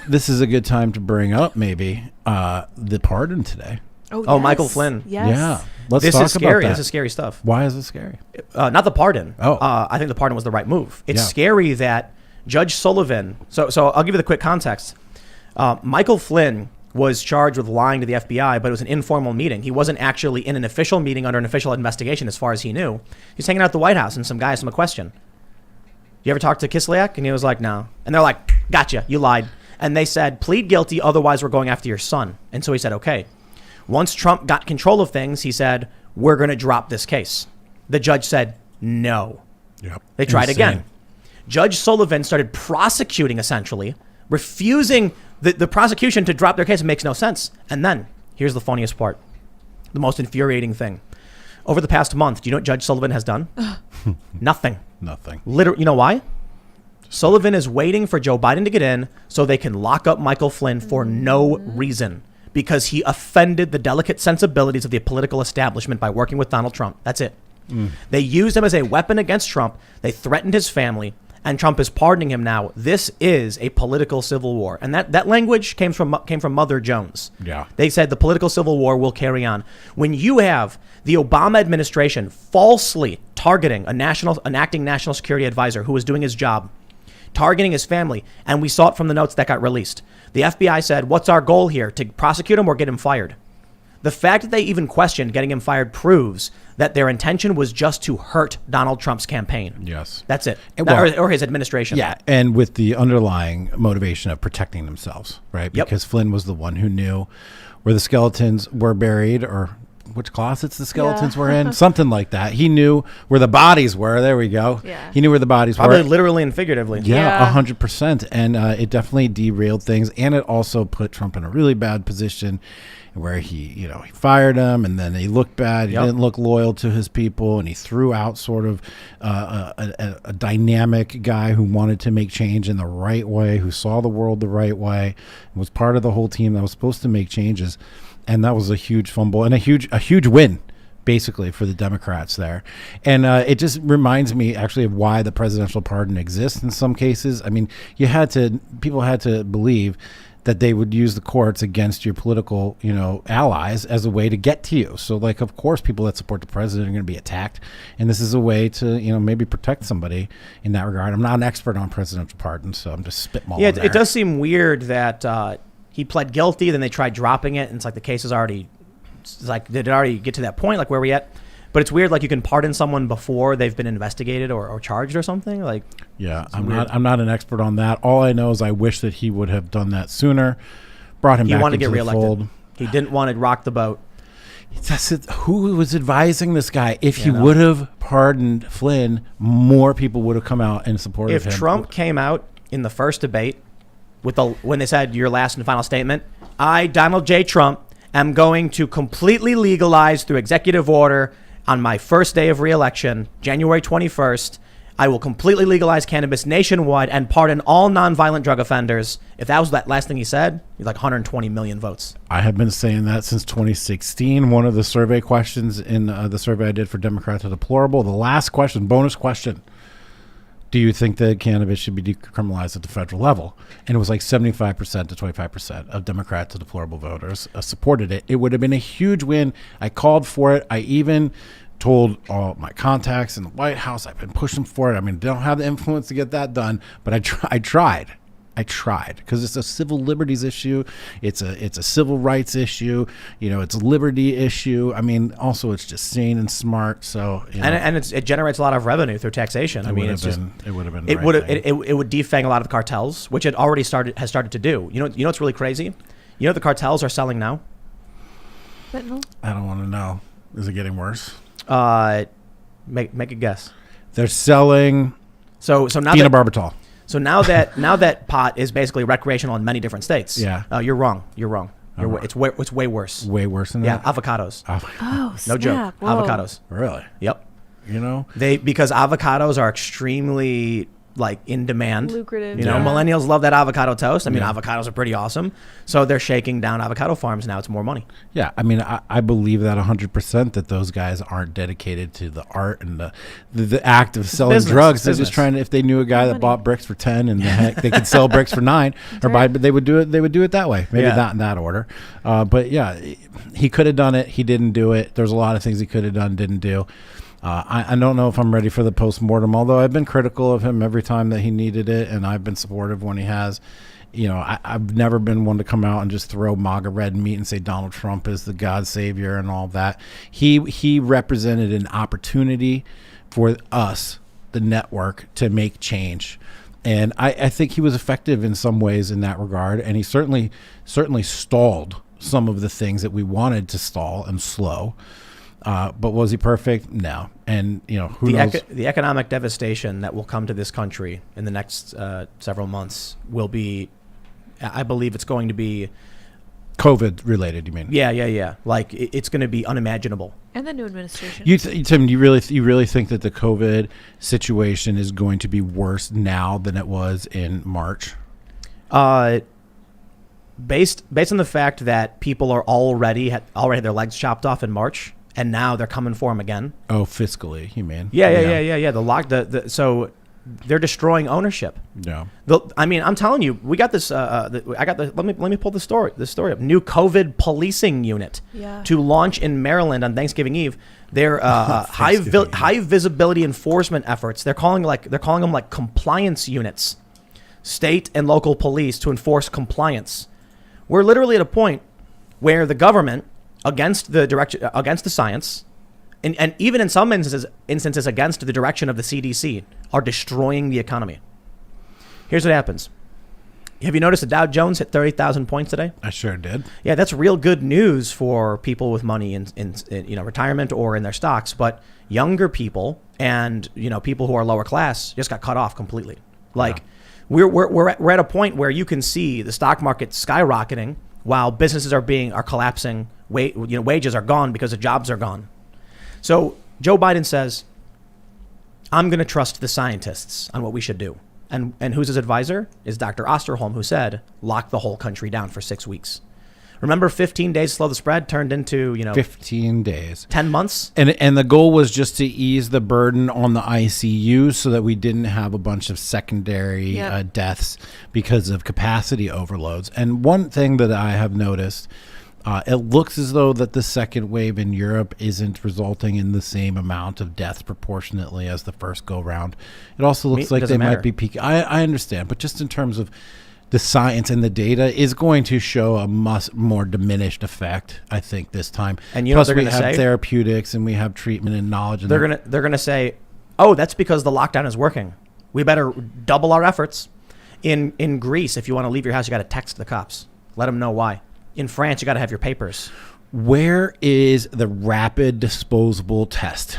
This is a good time to bring up maybe the pardon today. Oh, yes. Michael Flynn. Yes. Yeah. Let's This talk is scary. about that. This is scary stuff. Why is it scary? Not the pardon. Oh. I think the pardon was the right move. It's Yeah. scary that Judge Sullivan. So I'll give you the quick context. Michael Flynn was charged with lying to the FBI, but it was an informal meeting. He wasn't actually in an official meeting under an official investigation, as far as he knew. He's hanging out at the White House, and some guy asked him a question. You ever talk to Kislyak? And he was like, no. And they're like, gotcha, you lied. And they said, plead guilty, otherwise we're going after your son. And so he said, okay. Once Trump got control of things, he said, we're going to drop this case. The judge said, no. Yep. They tried Insane. again. Judge Sullivan started prosecuting, essentially, refusing the prosecution to drop their case. It makes no sense. And then, here's the funniest part, the most infuriating thing. Over the past month, do you know what Judge Sullivan has done? Nothing. Nothing. Literally, you know why? Sullivan is waiting for Joe Biden to get in so they can lock up Michael Flynn for no reason, because he offended the delicate sensibilities of the political establishment by working with Donald Trump. That's it. They used him as a weapon against Trump. They threatened his family, and Trump is pardoning him now. This is a political civil war. And that language came from Mother Jones. Yeah. They said the political civil war will carry on. When you have the Obama administration falsely targeting an acting national security advisor who was doing his job, targeting his family, and we saw it from the notes that got released. The FBI said, what's our goal here? To prosecute him or get him fired? The fact that they even questioned getting him fired proves that their intention was just to hurt Donald Trump's campaign. Yes. That's it. Well, or his administration. Yeah, and with the underlying motivation of protecting themselves, right? Yep. Because Flynn was the one who knew where the skeletons were buried, or which closets the skeletons were in, something like that. He knew where the bodies were. There we go. Yeah. He knew where the bodies Probably were. literally and figuratively. Yeah, 100%. And it definitely derailed things. And it also put Trump in a really bad position where he fired him, and then he looked bad. He didn't look loyal to his people, and he threw out sort of a dynamic guy who wanted to make change in the right way, who saw the world the right way, and was part of the whole team that was supposed to make changes. And that was a huge fumble and a huge win, basically, for the Democrats there. And it just reminds me actually of why the presidential pardon exists in some cases. I mean, people had to believe that they would use the courts against your political, allies as a way to get to you. So, like, of course, people that support the president are going to be attacked. And this is a way to, maybe protect somebody in that regard. I'm not an expert on presidential pardons, so I'm just spitballing. Yeah, there. it does seem weird that he pled guilty, then they tried dropping it, and it's like the case is already, did it already get to that point, like where we at? But it's weird, like you can pardon someone before they've been investigated or charged or something. Like, yeah, I'm not an expert on that. All I know is I wish that he would have done that sooner. Brought him back into the fold. He wanted to get reelected. He didn't want to rock the boat. Who was advising this guy? If he would have pardoned Flynn, more people would have come out and supported him. If Trump came out in the first debate when they said your last and final statement, I, Donald J. Trump, am going to completely legalize through executive order on my first day of re-election, January 21st, I will completely legalize cannabis nationwide and pardon all nonviolent drug offenders. If that was that last thing he said, he's like 120 million votes. I have been saying that since 2016. One of the survey questions in the survey I did for Democrats are deplorable. The last question, bonus question. Do you think that cannabis should be decriminalized at the federal level? And it was like 75% to 25% of Democrat to deplorable voters supported it. It would have been a huge win. I called for it. I even told all my contacts in the White House, I've been pushing for it. I mean, don't have the influence to get that done, but I tried because it's a civil liberties issue. It's a civil rights issue. It's a liberty issue. I mean, also it's just sane and smart. So and it generates a lot of revenue through taxation. It would have been. It would defang a lot of the cartels, which it already has started to do. You know what's really crazy? You know what the cartels are selling now? Fentanyl? I don't want to know. Is it getting worse? Make a guess. They're selling so now phenobarbital. So now that pot is basically recreational in many different states. Yeah. You're wrong. It's way worse. Way worse than yeah, that? avocados. Oh, No joke. Whoa. Avocados. Really? Yep. You know? Because avocados are extremely like in demand. Lucrative. You know, Yeah. millennials love that avocado toast. I mean, Yeah. avocados are pretty awesome. So they're shaking down avocado farms now. It's more money. Yeah, I mean, I believe that 100% that those guys aren't dedicated to the art and the act of selling business. drugs. They're Business. just trying to, if they knew a guy that Money. bought bricks for 10 and the heck they could sell bricks for 9 or buy, right. but they would do it that way. Maybe Yeah. not in that order. But yeah, he could have done it. He didn't do it. There's a lot of things he could have done, didn't do. I don't know if I'm ready for the postmortem, although I've been critical of him every time that he needed it, and I've been supportive when he has. You know, I've never been one to come out and just throw MAGA red meat and say Donald Trump is the God savior and all that. He represented an opportunity for us, the network, to make change. And I think he was effective in some ways in that regard, and he certainly stalled some of the things that we wanted to stall and slow. But was he perfect? No. And, you know, who knows? The economic devastation that will come to this country in the next several months will be, I believe it's going to be COVID related, you mean? Yeah. Like it's going to be unimaginable. And the new administration. Tim, you really think that the COVID situation is going to be worse now than it was in March? Based on the fact that people are already had their legs chopped off in March, and now they're coming for them again. Oh, fiscally, you mean? Yeah. So they're destroying ownership. Yeah. I mean, I'm telling you, we got this. Let me pull the story up. New COVID policing unit Yeah. to launch in Maryland on Thanksgiving Eve. Their high visibility enforcement efforts. They're calling them like compliance units, state and local police to enforce compliance. We're literally at a point where the government, against the science, and even in some instances against the direction of the CDC, are destroying the economy. Here's what happens. Have you noticed the Dow Jones hit 30,000 points today? I sure did. Yeah, that's real good news for people with money in retirement or in their stocks. But younger people and people who are lower class just got cut off completely. Like we're at a point where you can see the stock market skyrocketing while businesses are collapsing. Wages are gone because the jobs are gone. So Joe Biden says, I'm going to trust the scientists on what we should do. And who's his advisor? Is Dr. Osterholm, who said, lock the whole country down for 6 weeks. Remember 15 days to slow the spread turned into, 15 days. 10 months? And the goal was just to ease the burden on the ICU so that we didn't have a bunch of secondary deaths because of capacity overloads. And one thing that I have noticed, it looks as though that the second wave in Europe isn't resulting in the same amount of deaths proportionately as the first go round. It also looks like they might be peaking. I understand, but just in terms of the science and the data is going to show a much more diminished effect, I think, this time. And plus they're we going to have say? therapeutics and we have treatment and knowledge. And They're going to say, oh, that's because the lockdown is working. We better double our efforts. In Greece, if you want to leave your house, you got to text the cops. Let them know why. In France, you got to have your papers. Where is the rapid disposable test?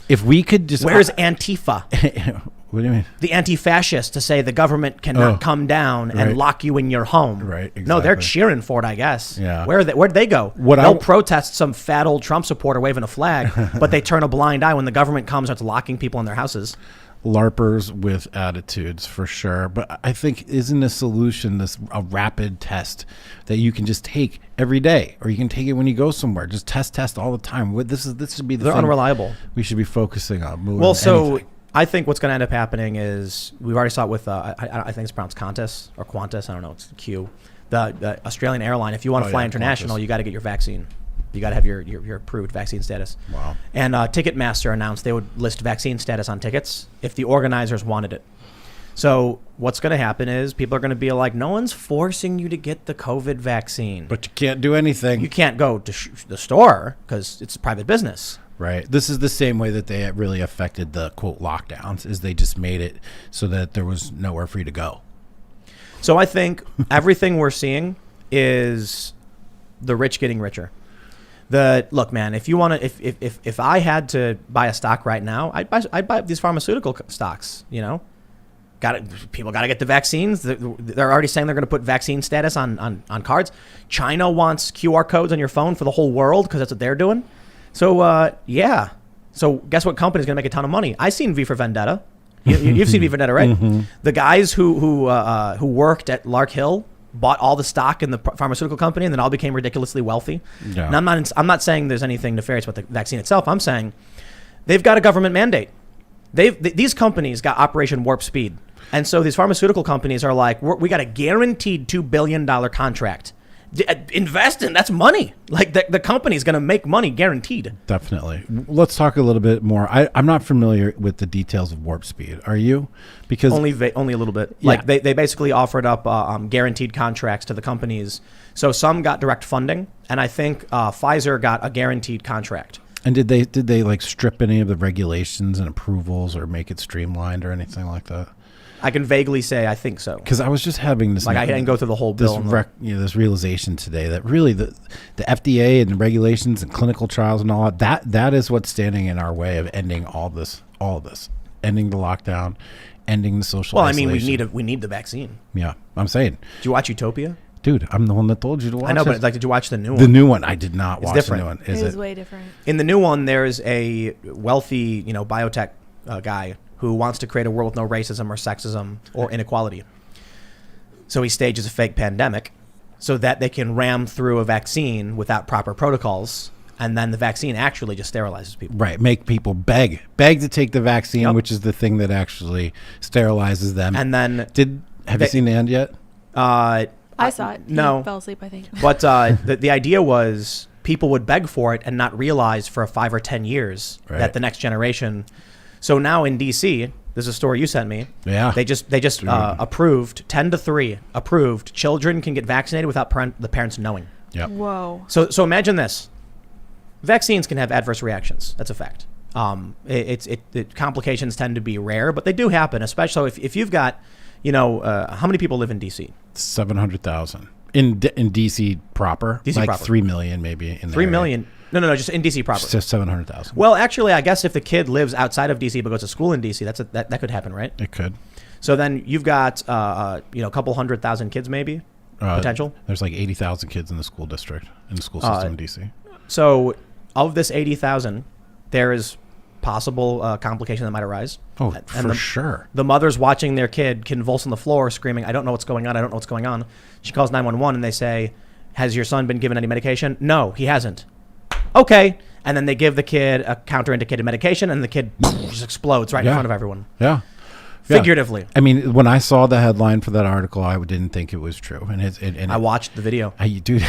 If we could just... Where's Antifa? What do you mean? The anti-fascists to say the government cannot come down and lock you in your home. Right, exactly. No, they're cheering for it, I guess. Yeah. Where'd they go? They'll protest some fat old Trump supporter waving a flag, but they turn a blind eye when the government comes and starts locking people in their houses. LARPers with attitudes, for sure. But I think isn't a solution a rapid test that you can just take every day, or you can take it when you go somewhere. Just test all the time. This should be the They're thing unreliable. we should be focusing on. Well, so I think what's going to end up happening is we've already saw it with I think it's pronounced Qantas or Qantas. I don't know. It's Q. The Australian airline. If you want to fly international, you got to get your vaccine. You got to have your approved vaccine status. Wow. And Ticketmaster announced they would list vaccine status on tickets if the organizers wanted it. So what's going to happen is people are going to be like, no one's forcing you to get the COVID vaccine. But you can't do anything. You can't go to the store because it's a private business. Right. This is the same way that they really affected the, quote, lockdowns, is they just made it so that there was nowhere for you to go. So I think everything we're seeing is the rich getting richer. Look, man, if you want to, if I had to buy a stock right now, I'd buy these pharmaceutical stocks. People got to get the vaccines. They're already saying they're going to put vaccine status on cards. China wants QR codes on your phone for the whole world because that's what they're doing. So yeah. So guess what company's going to make a ton of money? I seen V for Vendetta. You've seen V for Vendetta, right? Mm-hmm. The guys who worked at Lark Hill bought all the stock in the pharmaceutical company and then all became ridiculously wealthy. Yeah. And I'm not saying there's anything nefarious with the vaccine itself. I'm saying they've got a government mandate. These companies got Operation Warp Speed. And so these pharmaceutical companies are like, we got a guaranteed $2 billion contract. Invest in, that's money. Like the company's going to make money guaranteed. Definitely. Let's talk a little bit more. I'm not familiar with the details of Warp Speed. Are you? Because only a little bit. Yeah. Like they basically offered up guaranteed contracts to the companies. So some got direct funding, and I think Pfizer got a guaranteed contract. And did they like strip any of the regulations and approvals or make it streamlined or anything like that? I can vaguely say I think so. Because I was just having this I didn't go through the whole bill. This realization today that really the FDA and the regulations and clinical trials and all that is what's standing in our way of ending all of this, ending the lockdown, ending the social. Well, isolation. I mean, we need the vaccine. Yeah, I'm saying. Did you watch Utopia? Dude, I'm the one that told you to watch. I know, it. but did you watch the new one? The new one, I did not watch different. the new one. It is way different. In the new one, there's a wealthy, biotech guy who wants to create a world with no racism or sexism or inequality. So he stages a fake pandemic so that they can ram through a vaccine without proper protocols, and then the vaccine actually just sterilizes people. Right, make people beg to take the vaccine, Yep. which is the thing that actually sterilizes them. And then have you seen the end yet? I saw it. No. He fell asleep, I think. But the idea was people would beg for it and not realize for 5 or 10 years Right. that the next generation. So now in DC, there's a story you sent me. Yeah. They just approved 10-3 approved children can get vaccinated without the parents knowing. Yep. Whoa. So imagine this: vaccines can have adverse reactions. That's a fact. Complications tend to be rare, but they do happen. Especially if you've got, how many people live in DC? 700,000 in DC proper. DC like proper. 3 million maybe. In 3 million. No, just in DC proper. Just 700,000. Well, actually, I guess if the kid lives outside of DC but goes to school in DC, that could happen, right? It could. So then you've got a couple 100,000 kids maybe potential. There's like 80,000 kids in the school district in the school system in DC. So of this 80,000, there is possible complication that might arise. Oh, and for sure. The mother's watching their kid convulse on the floor, screaming, "I don't know what's going on. I don't know what's going on." She calls 911 and they say, "Has your son been given any medication?" "No, he hasn't." "Okay." And then they give the kid a counterindicated medication and the kid just explodes right in front of everyone. Yeah. Figuratively. I mean, when I saw the headline for that article, I didn't think it was true. And I watched the video. Dude,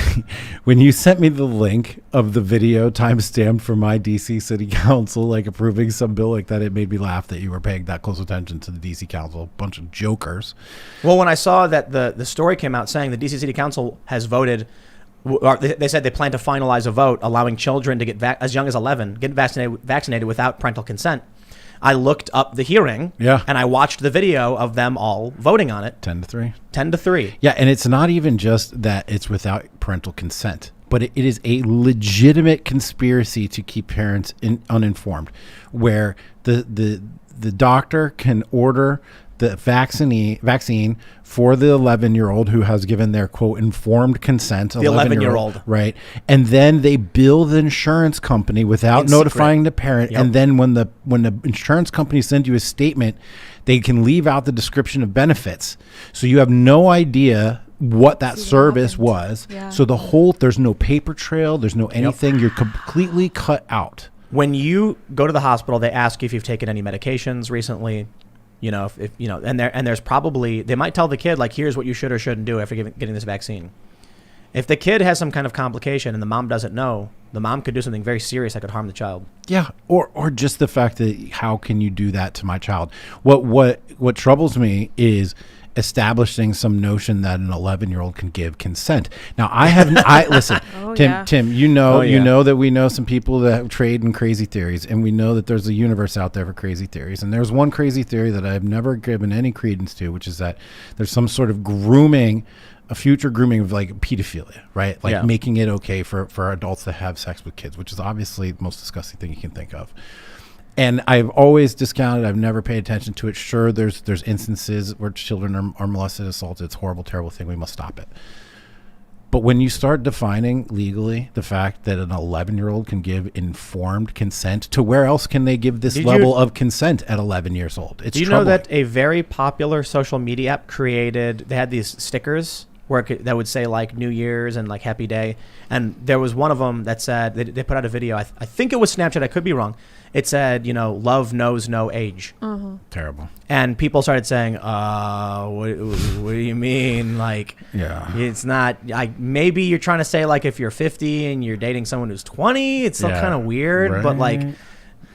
when you sent me the link of the video timestamped for my DC City Council, like approving some bill like that, it made me laugh that you were paying that close attention to the DC Council, a bunch of jokers. Well, when I saw that the story came out saying the DC City Council has voted, or they said they plan to finalize a vote allowing children to get as young as 11 get vaccinated without parental consent. I looked up the hearing, and I watched the video of them all voting on it. 10-3. 10-3. Yeah, and it's not even just that it's without parental consent, but it is a legitimate conspiracy to keep parents uninformed, where the doctor can order the vaccine for the 11-year-old who has given their, quote, informed consent. The 11-year-old. Right. And then they bill the insurance company without notifying the parent. Yep. And then when the insurance company sends you a statement, they can leave out the description of benefits. So you have no idea what that service was. Yeah. So there's no paper trail. There's no anything. Yep. You're completely cut out. When you go to the hospital, they ask you if you've taken any medications recently. And there's probably, they might tell the kid, like, here's what you should or shouldn't do after getting this vaccine. If the kid has some kind of complication and the mom doesn't know, the mom could do something very serious that could harm the child. Yeah, or just the fact that how can you do that to my child? What troubles me is establishing some notion that an 11-year-old can give consent. Now, listen, Tim, you know that we know some people that trade in crazy theories, and we know that there's a universe out there for crazy theories. And there's one crazy theory that I've never given any credence to, which is that there's some sort of a future grooming of like pedophilia, right? Like making it okay for adults to have sex with kids, which is obviously the most disgusting thing you can think of. And I've always discounted. I've never paid attention to it. Sure, there's instances where children are molested, assaulted. It's a horrible, terrible thing. We must stop it. But when you start defining legally the fact that an 11-year-old can give informed consent, to where else can they give this level of consent at 11 years old? It's Do you troubling. know that a very popular social media app they had these stickers where that would say like New Year's and like Happy Day. And there was one of them that said, they put out a video. I think it was Snapchat. I could be wrong. It said, love knows no age. Terrible. And people started saying, what do you mean? Like, it's not, maybe you're trying to say like if you're 50 and you're dating someone who's 20, it's still kind of weird, but like,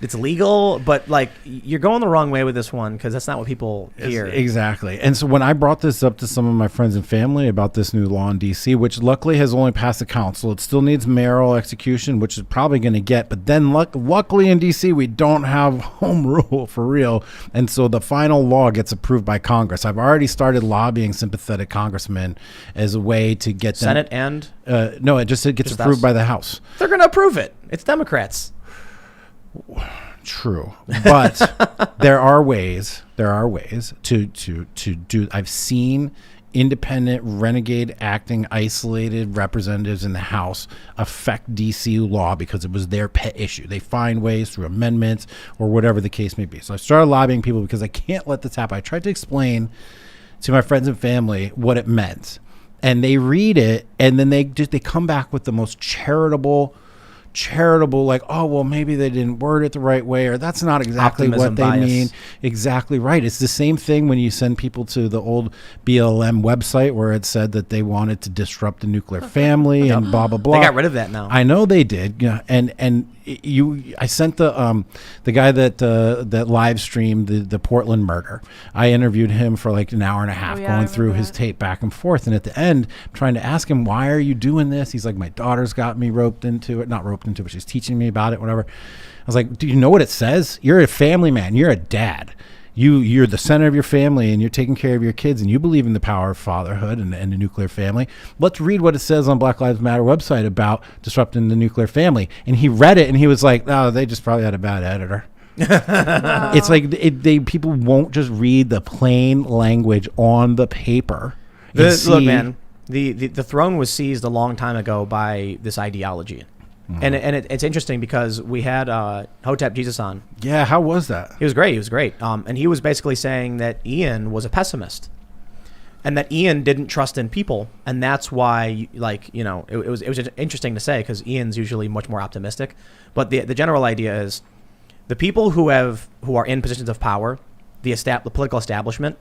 it's legal, but like you're going the wrong way with this one because that's not what people hear. Exactly. And so when I brought this up to some of my friends and family about this new law in DC, which luckily has only passed the council, it still needs mayoral execution, which is probably going to get. But then luckily in DC, we don't have home rule for real. And so the final law gets approved by Congress. I've already started lobbying sympathetic congressmen as a way to get them. Senate and? No, it gets approved by the House. They're going to approve it. It's Democrats. True, but there are ways to do. I've seen independent, renegade acting, isolated representatives in the House affect DC law because it was their pet issue. They find ways through amendments or whatever the case may be. So I started lobbying people because I can't let this happen. I tried to explain to my friends and family what it meant, and they read it and then they come back with the most charitable, like, oh, well, maybe they didn't word it the right way, or that's not exactly Optimism what they bias. mean. Exactly right. It's the same thing when you send people to the old BLM website where it said that they wanted to disrupt the nuclear family and blah, blah, blah. They got rid of that now. I know they did. Yeah. And I sent the guy that live streamed the Portland murder. I interviewed him for like an hour and a half going through his tape back and forth. And at the end, I'm trying to ask him, why are you doing this? He's like, my daughter's got me roped into it. Not roped into it, but she's teaching me about it, whatever. I was like, do you know what it says? You're a family man. You're a dad. You're the center of your family and you're taking care of your kids and you believe in the power of fatherhood and the nuclear family. Let's read what it says on Black Lives Matter website about disrupting the nuclear family. And he read it and he was like, oh, they just probably had a bad editor. Wow. It's like people won't just read the plain language on the paper. Look, man, the throne was seized a long time ago by this ideology. And it's interesting because we had Hotep Jesus on. Yeah, how was that? He was great. And he was basically saying that Ian was a pessimist. And that Ian didn't trust in people. And that's why, it was interesting to say because Ian's usually much more optimistic. But the general idea is the people who are in positions of power, the political establishment,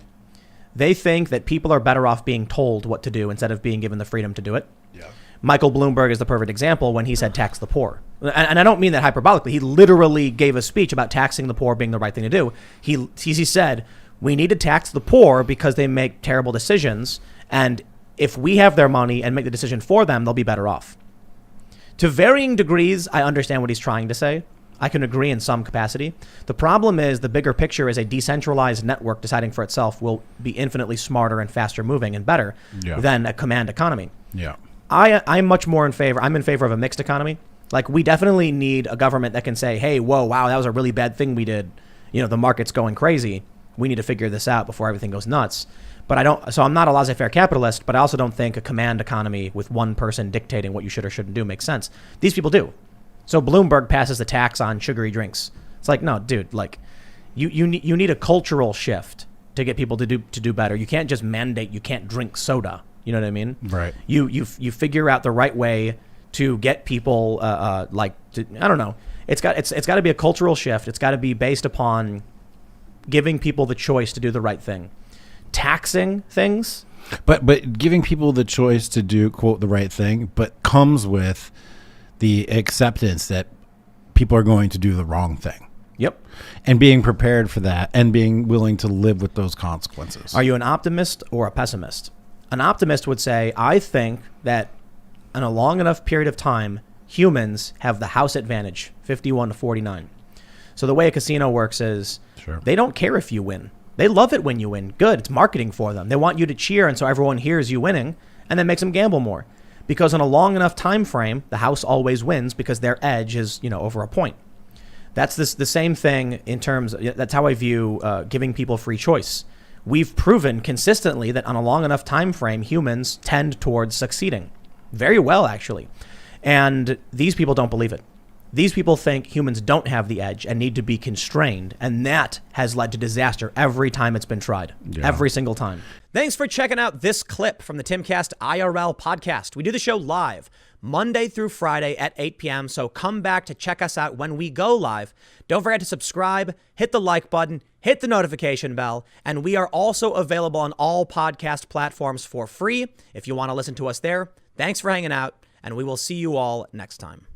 they think that people are better off being told what to do instead of being given the freedom to do it. Yeah. Michael Bloomberg is the perfect example when he said tax the poor. And I don't mean that hyperbolically. He literally gave a speech about taxing the poor being the right thing to do. He said, we need to tax the poor because they make terrible decisions. And if we have their money and make the decision for them, they'll be better off. To varying degrees, I understand what he's trying to say. I can agree in some capacity. The problem is the bigger picture is a decentralized network deciding for itself will be infinitely smarter and faster moving and better than a command economy. Yeah. I'm much more in favor. I'm in favor of a mixed economy. Like we definitely need a government that can say, hey, whoa, wow, that was a really bad thing we did. The market's going crazy. We need to figure this out before everything goes nuts. But I'm not a laissez-faire capitalist, but I also don't think a command economy with one person dictating what you should or shouldn't do makes sense. These people do. So Bloomberg passes the tax on sugary drinks. It's like, no, dude, like you need a cultural shift to get people to do better. You can't just mandate you can't drink soda. You know what I mean? Right. You figure out the right way to get people I don't know. It's got to be a cultural shift. It's got to be based upon giving people the choice to do the right thing. Taxing things, but giving people the choice to do quote the right thing, but comes with the acceptance that people are going to do the wrong thing. Yep. And being prepared for that and being willing to live with those consequences. Are you an optimist or a pessimist? An optimist would say, I think that in a long enough period of time, humans have the house advantage, 51 to 49. So the way a casino works is they don't care if you win. They love it when you win. Good. It's marketing for them. They want you to cheer, and so everyone hears you winning, and then makes them gamble more. Because in a long enough time frame, the house always wins because their edge is, over a point. That's the same thing in terms. That's how I view giving people free choice. We've proven consistently that on a long enough time frame, humans tend towards succeeding. very well, actually. And these people don't believe it. These people think humans don't have the edge and need to be constrained. And that has led to disaster every time it's been tried. Yeah. Every single time. Thanks for checking out this clip from the Timcast IRL podcast. We do the show live Monday through Friday at 8 p.m. So come back to check us out when we go live. Don't forget to subscribe, hit the like button, hit the notification bell. And we are also available on all podcast platforms for free if you want to listen to us there. Thanks for hanging out, and we will see you all next time.